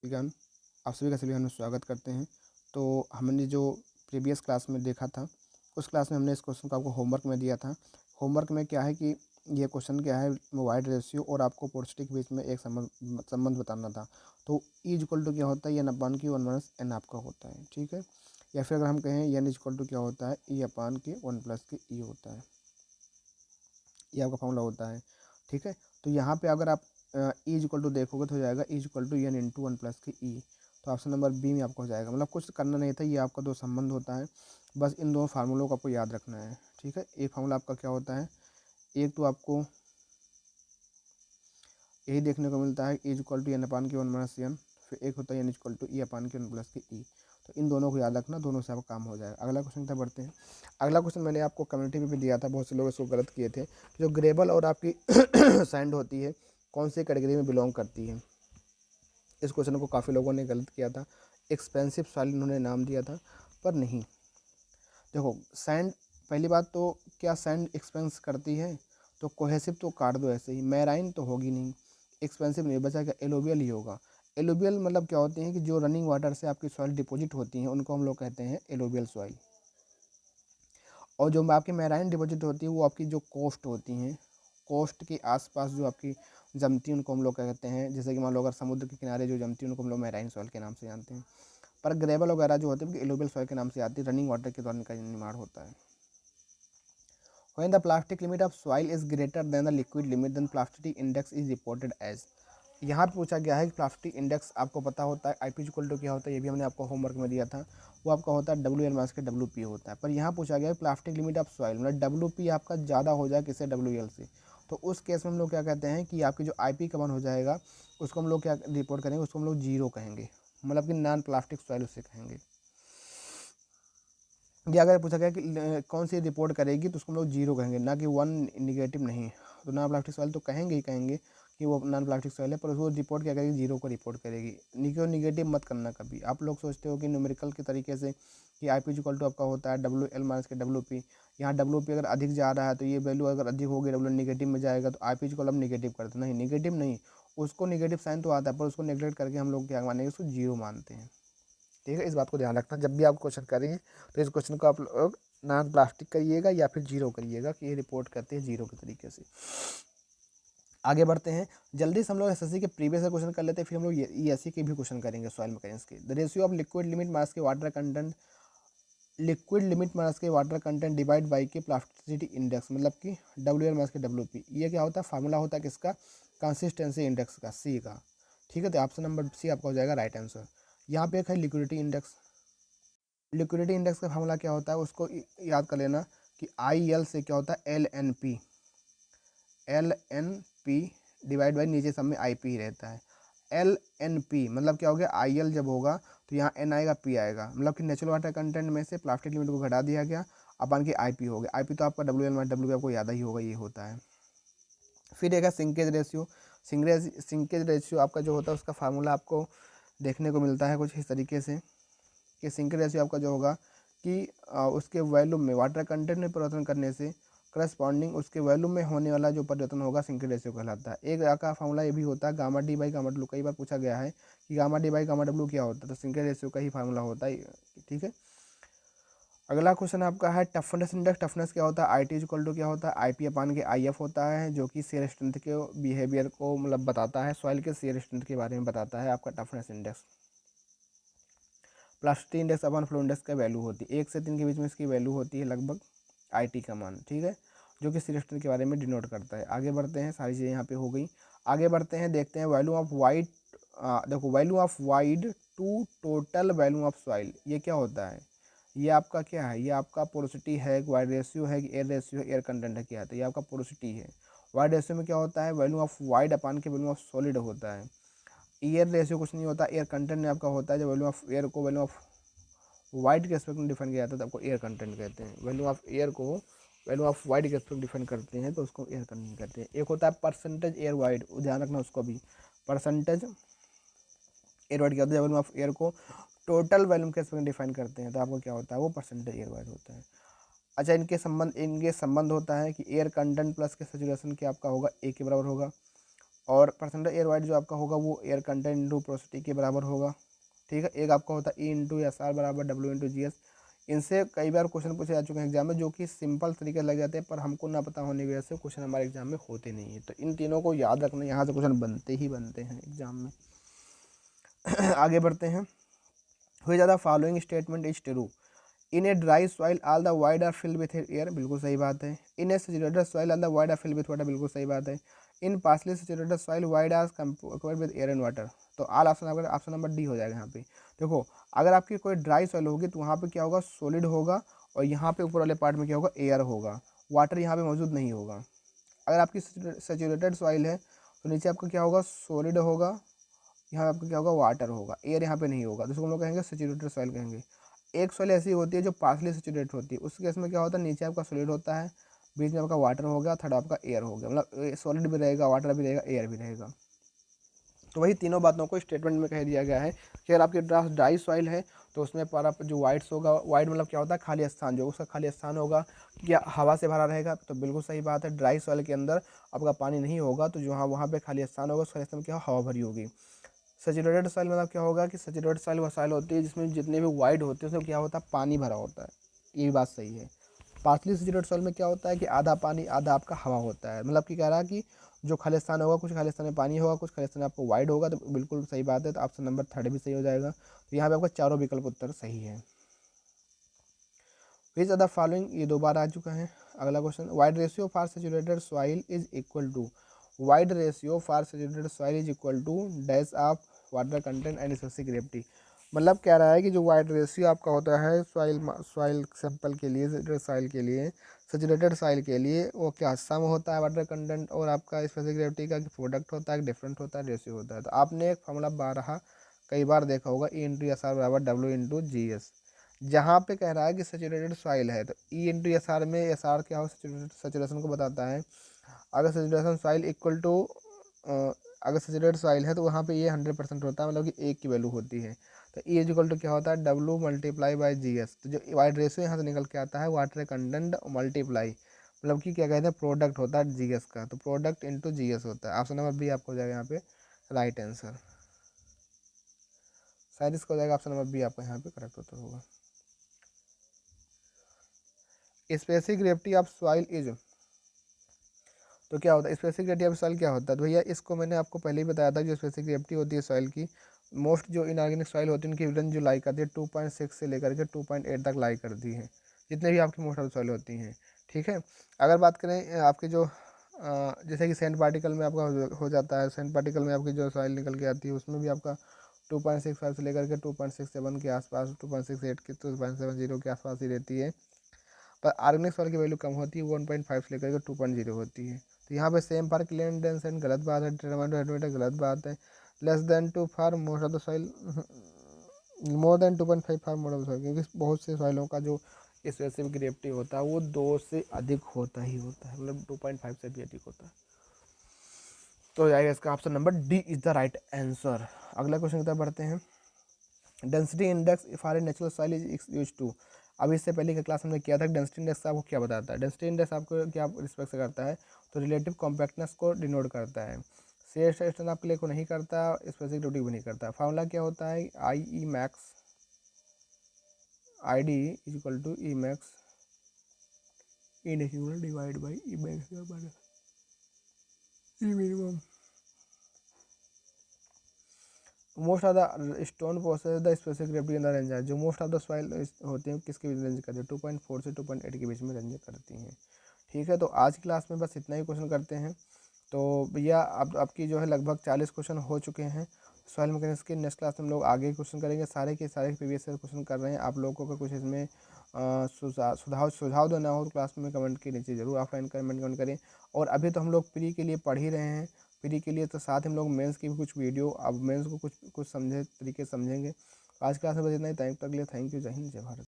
विज्ञान आप सभी का सभी हम स्वागत करते हैं। तो हमने जो प्रीवियस क्लास में देखा था, उस क्लास में हमने इस क्वेश्चन को आपको होमवर्क में दिया था। होमवर्क में क्या है कि ये क्वेश्चन क्या है, वाइड रेशियो और आपको पोर्सिटी के बीच में एक संबंध बताना था। तो ई इक्वल टू क्या होता है, एन अपान की 1 - एन आपका होता है, ठीक है। या फिर अगर हम कहें एन इक्वल टू क्या होता है, ई अपान के 1 + के ई होता है, ये आपका फॉर्मूला होता है, ठीक है। तो यहाँ पे अगर आप ई इक्वल टू देखोगे तो हो जाएगा e equal to n into 1 + के ई। तो ऑप्शन नंबर बी में आपको हो जाएगा। मतलब कुछ करना नहीं था, ये आपका दो संबंध होता है, बस इन दोनों फार्मूलों को आपको याद रखना है, ठीक है। एक फार्मूला आपका क्या होता है, एक तो आपको यही देखने को मिलता है ई इक्वल टू एन अपान के 1 - एन, फिर एक होता है एन इक्वल टू ई अपान के 1 + के ई। तो इन दोनों को याद रखना, दोनों से आपका काम हो जाएगा। अगला क्वेश्चन था, बढ़ते हैं। अगला क्वेश्चन मैंने आपको कम्युनिटी में भी दिया था, बहुत से लोग इसको गलत किए थे। जो ग्रेबल और आपकी सैंड होती है, कौन सी कैटेगरी में बिलोंग करती है। इस क्वेश्चन को काफ़ी लोगों ने गलत किया था, एक्सपेंसिव सॉइल इन्होंने नाम दिया था, पर नहीं। देखो सैंड, पहली बात तो क्या सैंड एक्सपेंस करती है, तो कोहेसिव तो काट दो ऐसे ही, मैराइन तो होगी नहीं, एक्सपेंसिव नहीं बचा, क्या एलोबियल ही होगा। एलोबियल मतलब क्या होते हैं कि जो रनिंग वाटर से आपकी सॉइल डिपॉजिट होती हैं, उनको हम लोग कहते हैं एलोबियल सॉइल। और जो आपकी मैराइन डिपॉजिट होती है, वो आपकी जो कोस्ट होती हैं, कोस्ट के आसपास जो आपकी जमती हैं, उनको हम लोग कहते हैं। जैसे कि मान लो अगर समुद्र के किनारे जो जमती हैं, उनको हम लोग मैराइन सॉइल के नाम से जानते हैं। पर ग्रेवल वगैरह जो होते हैं, एलोबियल सॉइल के नाम से आती है, रनिंग वाटर के द्वारा इनका निर्माण होता है। When the plastic limit of soil is greater than the liquid limit, then plastic index is reported as। यहाँ पे पूछा गया है कि प्लास्टिक इंडेक्स आपको पता होता है, आईपी इक्वल टू क्या होता है, ये भी हमने आपको होमवर्क में दिया था। वो आपका होता है डब्ल्यू एल माइनस के डब्ल्यू पी होता है। पर यहाँ पूछा गया है प्लास्टिक लिमिट ऑफ सॉइल, मतलब डब्ल्यू पी आपका ज़्यादा हो जाए किससे, डब्ल्यू एल से। तो उस केस में हम लोग क्या कहते हैं कि आपकी जो आई पी का मान हो जाएगा, उसको हम लोग क्या रिपोर्ट करेंगे, उसको हम लोग जीरो कहेंगे, मतलब कि नॉन प्लास्टिक सॉइल उससे कहेंगे। ये अगर पूछा गया कि कौन सी रिपोर्ट करेगी, तो उसको हम लोग जीरो कहेंगे, ना कि 1 निगेटिव नहीं। तो नॉन प्लास्टिक सॉइल तो कहेंगे ही कहेंगे कि वो नॉन प्लास्टिक सॉइल है, पर उसको रिपोर्ट क्या करेगी, जीरो को रिपोर्ट करेगी। निगेटिव मत करना कभी। आप लोग सोचते हो कि न्यूमेरिकल के तरीके से कि आई पी इक्वल टू आपका होता है डब्ल्यू एल माइनस के डब्ल्यू पी। यहाँ डब्ल्यू पी अगर अधिक जा रहा है, तो ये वैल्यू अगर अधिक होगी, डब्ल्यू निगेटिव में जाएगा, तो आई पी इक्वल हम निगेटिव करते नहीं, निगेटिव नहीं, उसको निगेटिव साइन तो आता है, पर उसको नेगलेक्ट करके हम लोग क्या मानेंगे, उसको जीरो मानते हैं, ठीक है। इस बात को ध्यान रखना, जब भी आप क्वेश्चन करेंगे तो इस क्वेश्चन को आप लोग नॉन प्लास्टिक करिएगा या फिर जीरो करिएगा, कि ये रिपोर्ट करते हैं जीरो के तरीके से। आगे बढ़ते हैं, जल्दी से हम लोग एसएससी के प्रीवियस क्वेश्चन कर लेते हैं, फिर हम लोग ईएससी के भी क्वेश्चन करेंगे सॉइल मैकेनिक्स के। The ratio of liquid limit minus के water content, liquid limit minus के वाटर कंटेंट डिवाइड बाई के प्लास्टिसिटी इंडेक्स, मतलब कि डब्ल्यू एल मास के डब्ल्यू पी। ये क्या होता है, फार्मूला होता है किसका, कंसिस्टेंसी इंडेक्स का, सी का, ठीक है। तो ऑप्शन नंबर सी आपका हो जाएगा राइट आंसर। यहाँ पे एक है लिक्विडिटी इंडेक्स। लिक्विडिटी इंडेक्स का फार्मूला क्या होता है, उसको याद कर लेना कि आई एल से क्या होता है, L N P, L N P divide by नीचे सब में आई पी रहता है। एल एन पी मतलब क्या हो गया, आई एल जब होगा तो यहाँ एन आएगा, पी आएगा, मतलब कि नेचुरल वाटर कंटेंट में से प्लास्टिक लिमिट को घटा दिया गया, अपन की आई पी हो गया। आई पी तो आपका डब्ल्यू एल डब्ल्यू पी आपको याद ही होगा, ये होता है। फिर एक है सिंकेज रेशियो। सिंकेज रेशियो आपका जो होता है, उसका फार्मूला आपको देखने को मिलता है कुछ इस तरीके से, कि सिंकेज रेशियो आपका जो होगा कि उसके वॉल्यूम में वाटर कंटेंट में परिवर्तन करने से करस्पॉन्डिंग उसके वॉल्यूम में होने वाला जो परिवर्तन होगा, सिंकेज रेशियो कहलाता है। एक का फार्मूला ये भी होता है gamma D by gamma W. कई बार पूछा गया है कि gamma D by gamma W क्या होता है, तो सिंकेज रेशियो का ही फार्मूला होता है, ठीक है। अगला क्वेश्चन आपका है टफनेस इंडेक्स। टफनेस क्या होता है, आई टी इक्वल टू क्या होता है, आई पी अपान के आई एफ होता है, जो कि शेयर स्ट्रेंथ के बिहेवियर को मतलब बताता है, सॉइल के शेयर स्ट्रेंथ के बारे में बताता है आपका टफनेस इंडेक्स। प्लास्टिक इंडेक्स अपन फ्लो इंडेक्स का वैल्यू होती है, 1 से 3 के बीच में इसकी वैल्यू होती है लगभग, आईटी का मान, ठीक है, जो कि सिलेक्शन के बारे में डिनोट करता है। आगे बढ़ते हैं, सारी चीज़ें यहाँ पे हो गई। आगे बढ़ते हैं, देखते हैं वैल्यू ऑफ वाइड। देखो value of void to total value of soil, ये क्या होता है, ये आपका क्या है, ये आपका पोरोसिटी है, वाइड रेशियो है, एयर रेशियो है, एयर कंटेंट है, क्या है, तो ये आपका पोरोसिटी है। वाइड रेशियो में क्या होता है, वैल्यू ऑफ वाइड अपान के वैल्यू ऑफ सॉलिड होता है। एयर रेशियो कुछ नहीं होता, एयर कंटेंट में आपका होता है, जब वैल्यू ऑफ एयर को वैल्यू ऑफ वाइड के एस्पेक्ट में डिफाइन किया जाता है तो आपको एयर कंटेंट कहते हैं। वैल्यू ऑफ एयर को वैल्यू ऑफ वाइड के एस्पेक्ट डिफाइन करते हैं तो उसको एयर कंटेंट कहते हैं। एक होता है परसेंटेज एयर वाइड, ध्यान रखना उसको भी, परसेंटेज एयर वाइड क्या होता है, वैल्यू ऑफ एयर को टोटल वैल्यूम के एस्पेक्ट में डिफाइन करते हैं तो आपको क्या होता है, वो परसेंटेज एयर वाइड होता है। अच्छा, इनके संबंध होता है कि एयर कंटेंट प्लस के सेचुरेशन के आपका होगा ए के बराबर होगा, और परसेंटेज एयर वाइड जो आपका होगा वो एयर कंटेंट इंटू पोरोसिटी के बराबर होगा। ठीक है, एक आपका होता है ई इंटू एस आर बराबर डब्ल्यू इंटू जी एस। इनसे कई बार क्वेश्चन पूछे जा चुके हैं एग्जाम में, जो कि सिंपल तरीके लग जाते हैं, पर हमको ना पता होने की वजह से क्वेश्चन हमारे एग्जाम में होते नहीं है। तो इन तीनों को याद रखना, यहाँ से क्वेश्चन बनते ही बनते हैं एग्जाम में। आगे बढ़ते हैं। हुई ज़्यादा following statement is true. In a dry soil all the voids are filled with air, बिल्कुल सही बात है। In a saturated soil all the voids are filled with water, बिल्कुल सही बात है। In partially saturated soil voids are covered with air and water, तो all option आपका ऑप्शन नंबर डी हो जाएगा यहाँ पे। देखो, अगर आपकी कोई ड्राई सॉइल होगी तो वहाँ पे क्या होगा, सॉलिड होगा, और यहाँ पे ऊपर वाले पार्ट में क्या होगा, एयर होगा, वाटर यहाँ पे मौजूद नहीं होगा। अगर आपकी सैचुरेटेड सॉइल है तो नीचे आपका क्या होगा, सॉलिड होगा, यहाँ आपका क्या होगा, वाटर होगा, एयर यहाँ पे नहीं होगा, तो उसको हम लोग कहेंगे सैचुरेटेड सॉइल कहेंगे। एक सॉइल ऐसी होती है जो पार्सली सैचुरेट होती है, उस केस में क्या होता है, नीचे आपका सॉलिड होता है, बीच में आपका वाटर हो गया, थर्ड आपका एयर हो गया, मतलब सॉलिड भी रहेगा, वाटर भी रहेगा, एयर भी रहेगा। तो वही तीनों बातों को स्टेटमेंट में कह दिया गया है कि अगर आपके पास ड्राई सॉइल है तो उसमें पर आप जो वाइड्स होगा, वाइड मतलब क्या होता है, खाली स्थान, जो उसका खाली स्थान होगा क्या हवा से भरा रहेगा, तो बिल्कुल सही बात है। ड्राई सॉइल के अंदर आपका पानी नहीं होगा, तो जो वहाँ पे खाली स्थान होगा उस खाली स्थान में क्या हवा भरी होगी। सैचुरेटेड सॉइल मतलब क्या होगा कि सैचुरेटेड सॉइल वो सॉइल होती है जिसमें जितने भी वाइड होते हैं उसमें क्या होता है, पानी भरा होता है, ये भी बात सही है। पार्सली सैचुरेटेड सॉइल में क्या होता है कि आधा पानी आधा आपका हवा होता है, मतलब कि कह रहा है कि जो खालिस्तान होगा, कुछ खालिस्तान में पानी होगा, कुछ खालिस्तान आपको वाइड होगा, तो बिल्कुल सही बात है। तो ऑप्शन नंबर थर्ड भी सही हो जाएगा। तो यहाँ पे आपका चारों विकल्प उत्तर सही है। विच आर द फॉलोइंग, ये दो बार आ चुका है। अगला question, void ratio for saturated soil is equal to, void ratio for saturated soil is equal to dash of water content and specific gravity. मतलब कह रहा है कि जो वाइड रेशियो आपका होता है सॉइल सैंपल के लिए, सॉइल के लिए, सैचुरेटेड सॉइल के लिए, वो क्या सम होता है वाटर कंटेंट और आपका स्पेसिफिक ग्रेविटी का प्रोडक्ट होता है, डिफरेंट होता है, रेशियो होता है। तो आपने एक फॉर्मूला बारह कई बार देखा होगा, ई इंटू एस आर बराबर डब्ल्यू इंटू जी एस। जहाँ पे कह रहा है कि सैचुरेटेड सॉइल है तो ई इंटू एस आर में एस आर क्या हो, सैचुरेशन को बताता है। अगर सैचुरेशन सॉइल इक्वल टू, अगर सैचुरेटेड सॉइल है तो वहाँ पे ये 100% होता है, मतलब कि एक की वैल्यू होती है। तो ई इज इक्वल टू क्या होता है, W multiply by G S. तो जो वाइड रेशियो यहाँ से निकल के आता है वाटर कंटेंट मल्टीप्लाई, मतलब कि क्या कहते हैं, प्रोडक्ट होता है जी एस का, तो प्रोडक्ट इंटू जी एस होता है। ऑप्शन नंबर बी आपको हो जाएगा यहाँ पे राइट आंसर, शायद इसका हो जाएगा ऑप्शन नंबर बी आपका यहाँ पे करेक्ट उत्तर होगा। Specific gravity of soil is, तो क्या होता है स्पेसिफिक ग्रेविटी ऑफ सॉइल क्या होता है, तो भैया इसको मैंने आपको पहले ही बताया था। जो स्पेसिफिक ग्रेविटी होती है सॉइल की, मोस्ट जो इनऑर्गेनिक सॉइल होती है उनकी रेंज जो लाई करती है 2.6 से लेकर के 2.8 तक लाई करती है, जितने भी आपकी मोस्ट ऑफ सॉइल होती हैं। ठीक है, अगर बात करें आपके जो जैसे कि सेंट पार्टिकल में आपका हो जाता है, सेंट पार्टिकल में आपकी जो सॉइल निकल के आती है उसमें भी आपका 2.65 से लेकर के 2.67 के आसपास, 2.68 के 2.70 के आसपास ही रहती है। पर ऑर्गेनिक सॉइल की वैल्यू कम होती है, 1.5 से लेकर के 2.0 होती है। तो यहाँ पे same for clean dense and गलत बात है, डिटरमाइंड गलत बात है। Less than 2 for most of the soil, more than 2.5 for most of the soil, क्योंकि बहुत से सॉइलों का जो स्पेसिफिक ग्रेविटी होता है वो 2 से अधिक होता ही होता है, मतलब 2.5 से भी अधिक होता है। तो जाएगा इसका option number D is the right answer. अगला क्वेश्चन की तरफ बढ़ते हैं। Density index for a natural soil is use to, अभी इससे पहले की क्लास हमने किया था। डेंसिटी इंडेक्स आपको क्या बताता है, डेंसिटी इंडेक्स आपको क्या रिस्पेक्ट से करता है, तो रिलेटिव कॉम्पैक्टनेस को डिनोट करता है। शेयर स्ट्रेंथ आपके लिए को नहीं करता, स्पेसिफिक ड्यूटी भी नहीं करता। फार्मूला क्या होता है, I E max, I D is equal to E max in divide by E max E minimum. Most of the stone possess the specific gravity in the range है, जो most of the soil होते हैं किसके बीच range करती है, 2.4 से 2.8 के बीच में रेंज करती हैं। ठीक है, तो आज की क्लास में बस इतना ही क्वेश्चन करते हैं। तो भैया अब आपकी जो है लगभग 40 क्वेश्चन हो चुके हैं सॉइल मैकेनिक्स के। नेक्स्ट क्लास में हम लोग आगे क्वेश्चन करेंगे, सारे के सारे प्रीवियस ईयर क्वेश्चन कर रहे हैं। आप लोगों को कुछ इसमें सुझाव देना हो तो क्लास में कमेंट के नीचे जरूर ऑफलाइन कमेंट करें। और अभी तो हम लोग प्री के लिए पढ़ ही रहे हैं, प्री के लिए तो साथ हम लोग मेंस की भी कुछ वीडियो, अब मेंस को कुछ समझे तरीके समझेंगे। आज क्लास में बस इतना ही, टाइम तक लिए थैंक यू, जय हिंद जय भारत।